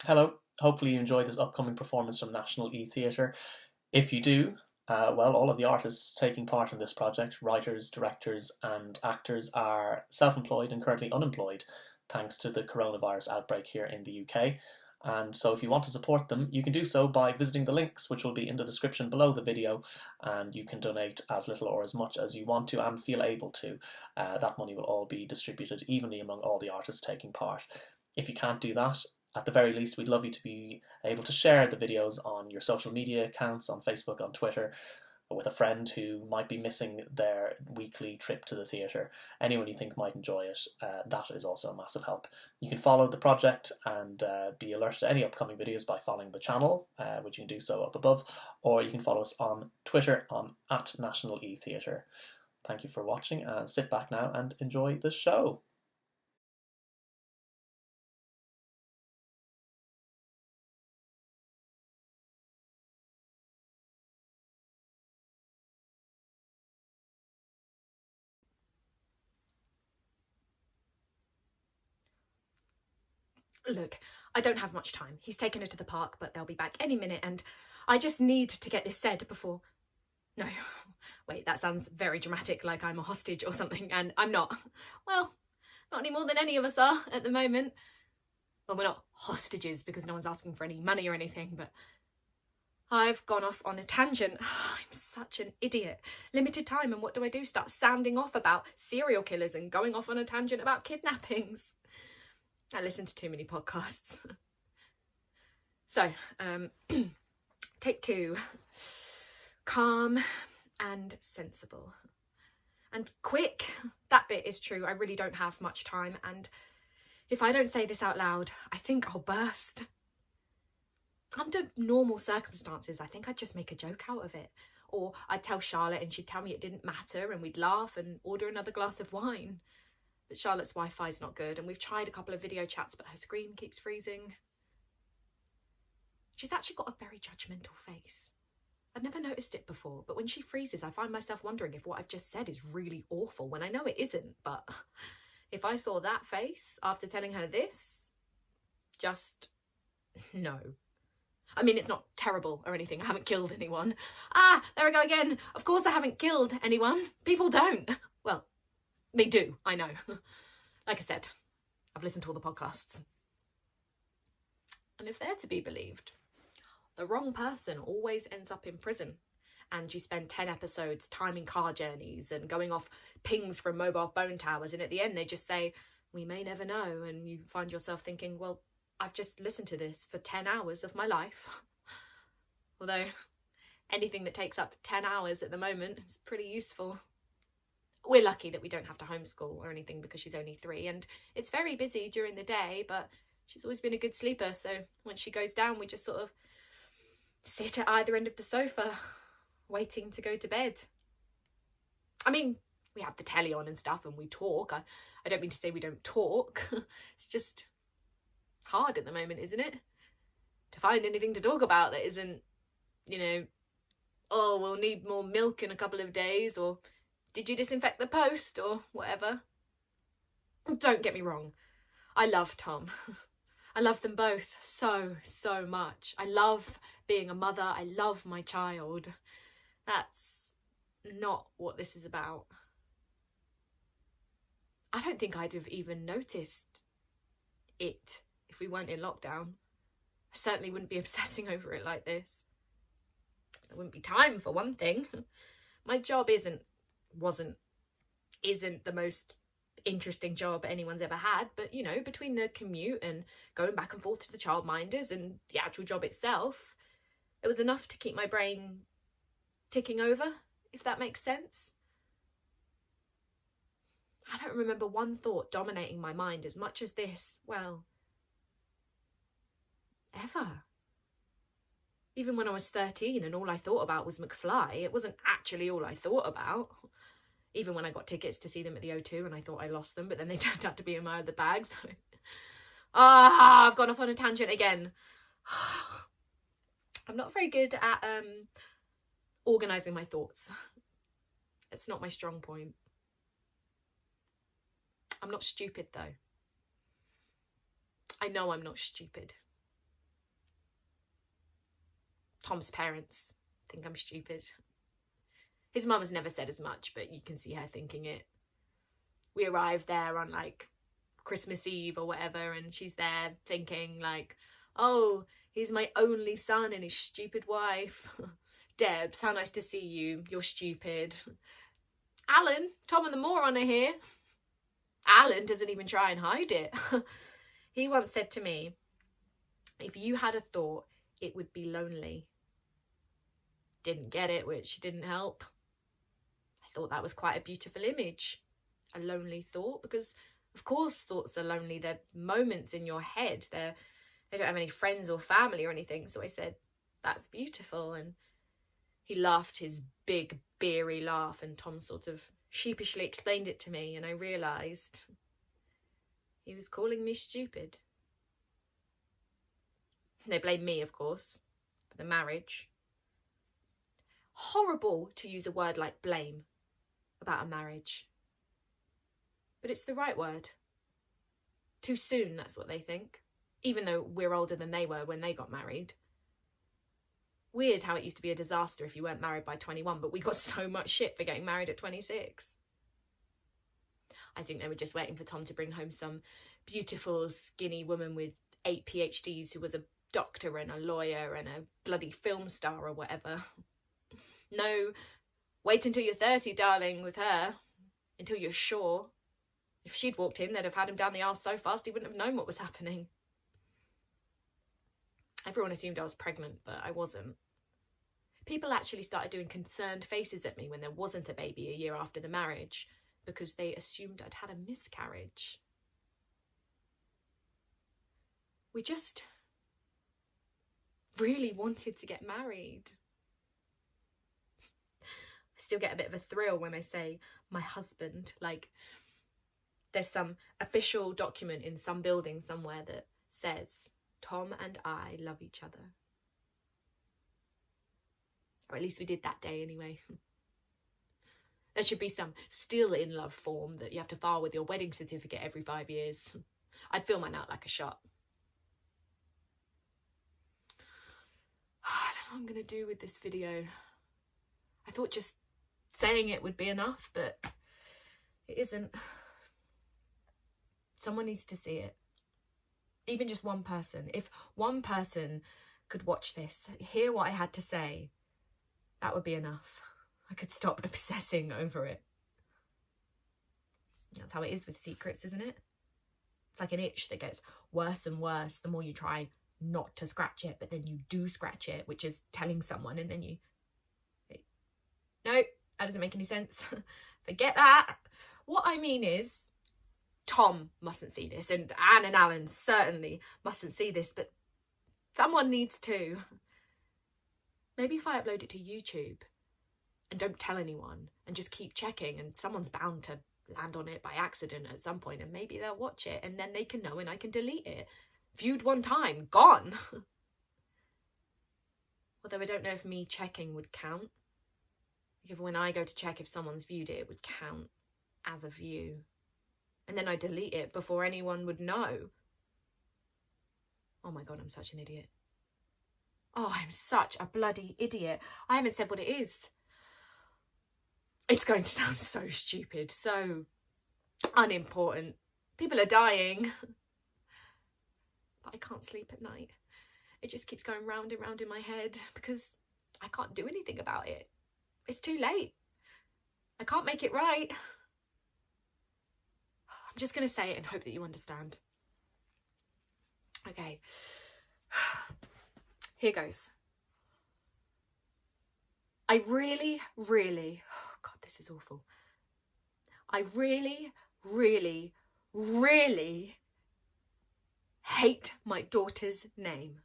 Hello, hopefully you enjoyed this upcoming performance from National eTheatr. If you do, well, all of the artists taking part in this project, writers, directors, and actors, are self-employed and currently unemployed thanks to the coronavirus outbreak here in the UK. And so if you want to support them, you can do so by visiting the links, which will be in the description below the video, and you can donate as little or as much as you want to and feel able to. That money will all be distributed evenly among all the artists taking part. If you can't do that, at the very least, we'd love you to be able to share the videos on your social media accounts, on Facebook, on Twitter, with a friend who might be missing their weekly trip to the theatre. Anyone you think might enjoy it, that is also a massive help. You can follow the project and be alerted to any upcoming videos by following the channel, which you can do so up above, or you can follow us on Twitter on @National eTheatr. Thank you for watching, and sit back now and enjoy the show. Look, I don't have much time. He's taken her to the park, but they'll be back any minute, and I just need to get this said before... No, wait, that sounds very dramatic, like I'm a hostage or something, and I'm not. Well, not any more than any of us are at the moment. Well, we're not hostages because no one's asking for any money or anything, but I've gone off on a tangent. I'm such an idiot. Limited time, and what do? Start sounding off about serial killers and going off on a tangent about kidnappings. I listen to too many podcasts. So, take 2. Calm and sensible. And quick. That bit is true. I really don't have much time, and if I don't say this out loud, I think I'll burst. Under normal circumstances, I think I'd just make a joke out of it. Or I'd tell Charlotte and she'd tell me it didn't matter, and we'd laugh and order another glass of wine. But Charlotte's Wi-Fi's not good, and we've tried a couple of video chats, but her screen keeps freezing. She's actually got a very judgmental face. I'd never noticed it before, but when she freezes, I find myself wondering if what I've just said is really awful, when I know it isn't. But if I saw that face after telling her this, just no. I mean, it's not terrible or anything. I haven't killed anyone. Ah, there I go again. Of course I haven't killed anyone. People don't. Well, they do, I know. Like I said, I've listened to all the podcasts. And if they're to be believed, the wrong person always ends up in prison. And you spend 10 episodes timing car journeys and going off pings from mobile phone towers. And at the end, they just say, we may never know. And you find yourself thinking, well, I've just listened to this for 10 hours of my life. Although anything that takes up 10 hours at the moment is pretty useful. We're lucky that we don't have to homeschool or anything because she's only 3, and it's very busy during the day, but she's always been a good sleeper, so when she goes down, we just sort of sit at either end of the sofa waiting to go to bed. I mean, we have the telly on and stuff and we talk. I don't mean to say we don't talk. It's just hard at the moment, isn't it? To find anything to talk about that isn't, you know, oh, we'll need more milk in a couple of days, or did you disinfect the post, or whatever. Don't get me wrong. I love Tom. I love them both so, so much. I love being a mother. I love my child. That's not what this is about. I don't think I'd have even noticed it if we weren't in lockdown. I certainly wouldn't be obsessing over it like this. There wouldn't be time, for one thing. My job isn't the most interesting job anyone's ever had, but you know, between the commute and going back and forth to the childminders and the actual job itself, it was enough to keep my brain ticking over, if that makes sense. I don't remember one thought dominating my mind as much as this, well, ever. Even when I was 13 and all I thought about was McFly, it wasn't actually all I thought about. Even when I got tickets to see them at the O2 and I thought I lost them, but then they turned out to be in my other bag. So, I've gone off on a tangent again. I'm not very good at organising my thoughts. It's not my strong point. I'm not stupid though. I know I'm not stupid. Tom's parents think I'm stupid. His mum has never said as much, but you can see her thinking it. We arrived there on like Christmas Eve or whatever, and she's there thinking like, oh, he's my only son and his stupid wife. Debs, how nice to see you. You're stupid. Alan, Tom and the moron are here. Alan doesn't even try and hide it. He once said to me, if you had a thought, it would be lonely. Didn't get it, which didn't help. I thought that was quite a beautiful image. A lonely thought, because of course thoughts are lonely. They're moments in your head. They don't have any friends or family or anything. So I said, that's beautiful. And he laughed his big, beery laugh, and Tom sort of sheepishly explained it to me, and I realised he was calling me stupid. They blame me, of course, for the marriage. Horrible to use a word like blame about a marriage. But it's the right word. Too soon, that's what they think. Even though we're older than they were when they got married. Weird how it used to be a disaster if you weren't married by 21, but we got so much shit for getting married at 26. I think they were just waiting for Tom to bring home some beautiful, skinny woman with 8 PhDs who was a doctor and a lawyer and a bloody film star or whatever. No, wait until you're 30, darling, with her. Until you're sure. If she'd walked in, they'd have had him down the aisle so fast he wouldn't have known what was happening. Everyone assumed I was pregnant, but I wasn't. People actually started doing concerned faces at me when there wasn't a baby a year after the marriage, because they assumed I'd had a miscarriage. We just really wanted to get married. I still get a bit of a thrill when I say my husband, like there's some official document in some building somewhere that says Tom and I love each other. Or at least we did that day anyway. There should be some still in love form that you have to file with your wedding certificate every 5 years. I'd fill mine out like a shot. I don't know what I'm going to do with this video. I thought just saying it would be enough, but it isn't. Someone needs to see it. Even just one person. If one person could watch this, hear what I had to say, that would be enough. I could stop obsessing over it. That's how it is with secrets, isn't it? It's like an itch that gets worse and worse the more you try not to scratch it, but then you do scratch it, which is telling someone, and then you... No, that doesn't make any sense. Forget that. What I mean is, Tom mustn't see this, and Anne and Alan certainly mustn't see this, but someone needs to. Maybe if I upload it to YouTube and don't tell anyone and just keep checking, and someone's bound to land on it by accident at some point, and maybe they'll watch it and then they can know and I can delete it. Viewed one time, gone. Although I don't know if me checking would count. Like if when I go to check if someone's viewed it, it would count as a view. And then I delete it before anyone would know. Oh my God, I'm such an idiot. Oh, I'm such a bloody idiot. I haven't said what it is. It's going to sound so stupid, so unimportant. People are dying. But I can't sleep at night. It just keeps going round and round in my head because I can't do anything about it. It's too late. I can't make it right. I'm just going to say it and hope that you understand. Okay. Here goes. I really, oh God, this is awful. I really, really hate my daughter's name.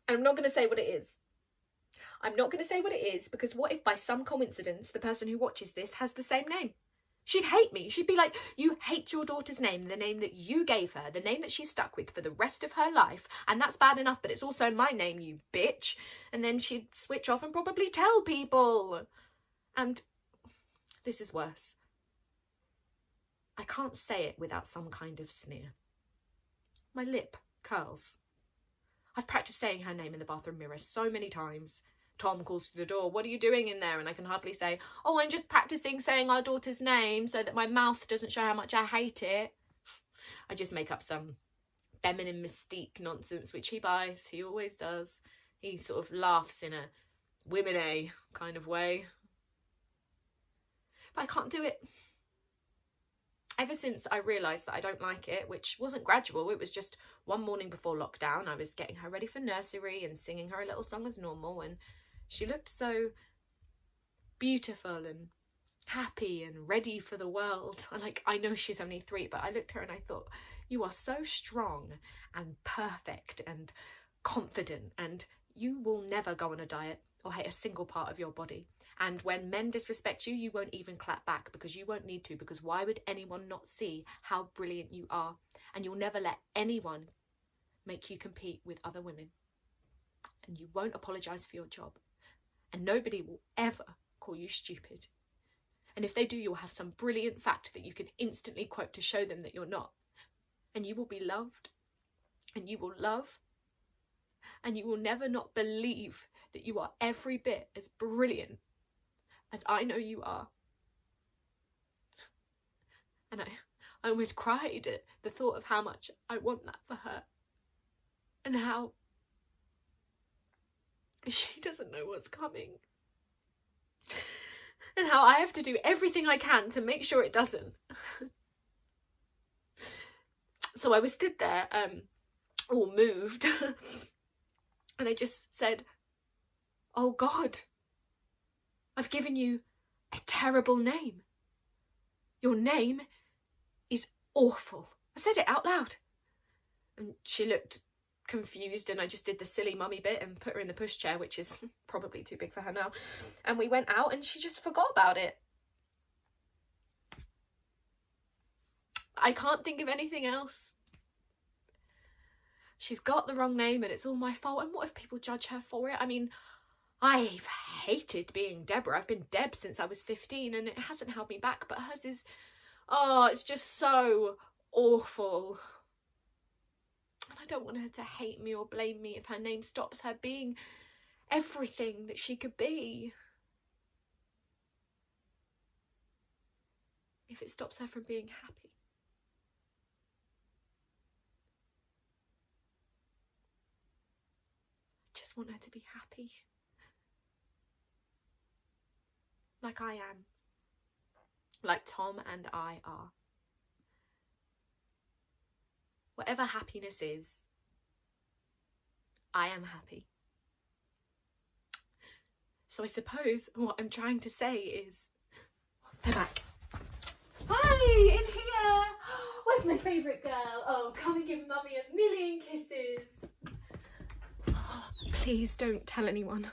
And I'm not going to say what it is. I'm not going to say what it is, because what if by some coincidence the person who watches this has the same name? She'd hate me. She'd be like, you hate your daughter's name, the name that you gave her, the name that she's stuck with for the rest of her life, and that's bad enough, but it's also my name, you bitch. And then she'd switch off and probably tell people. And this is worse. I can't say it without some kind of sneer. My lip curls. I've practiced saying her name in the bathroom mirror so many times. Tom calls through the door, "What are you doing in there?" And I can hardly say, "Oh, I'm just practicing saying our daughter's name so that my mouth doesn't show how much I hate it." I just make up some feminine mystique nonsense, which he buys. He always does. He sort of laughs in a women-a kind of way. But I can't do it. Ever since I realised that I don't like it, which wasn't gradual, it was just one morning before lockdown, I was getting her ready for nursery and singing her a little song as normal, and she looked so beautiful and happy and ready for the world. And like, I know she's only 3, but I looked at her and I thought, you are so strong and perfect and confident, and you will never go on a diet or hate a single part of your body. And when men disrespect you, you won't even clap back, because you won't need to, because why would anyone not see how brilliant you are? And you'll never let anyone make you compete with other women. And you won't apologise for your job. And nobody will ever call you stupid. And if they do, you'll have some brilliant fact that you can instantly quote to show them that you're not. And you will be loved. And you will love. And you will never not believe that you are every bit as brilliant as I know you are. And I almost cried at the thought of how much I want that for her. And how she doesn't know what's coming. And how I have to do everything I can to make sure it doesn't. So I was stood there, all moved. And I just said, "Oh God, I've given you a terrible name. Your name is awful." I said it out loud. And she looked confused, and I just did the silly mummy bit and put her in the pushchair, which is probably too big for her now. And we went out and she just forgot about it. I can't think of anything else. She's got the wrong name and it's all my fault. And what if people judge her for it? I mean, I've hated being Deborah. I've been Deb since I was 15 and it hasn't held me back. But hers is, oh, it's just so awful. And I don't want her to hate me or blame me if her name stops her being everything that she could be. If it stops her from being happy. I just want her to be happy. Like I am. Like Tom and I are. Whatever happiness is, I am happy. So I suppose what I'm trying to say is, they're back. Hi, it's here. Where's my favourite girl? Oh, come and give Mummy a million kisses. Oh, please don't tell anyone.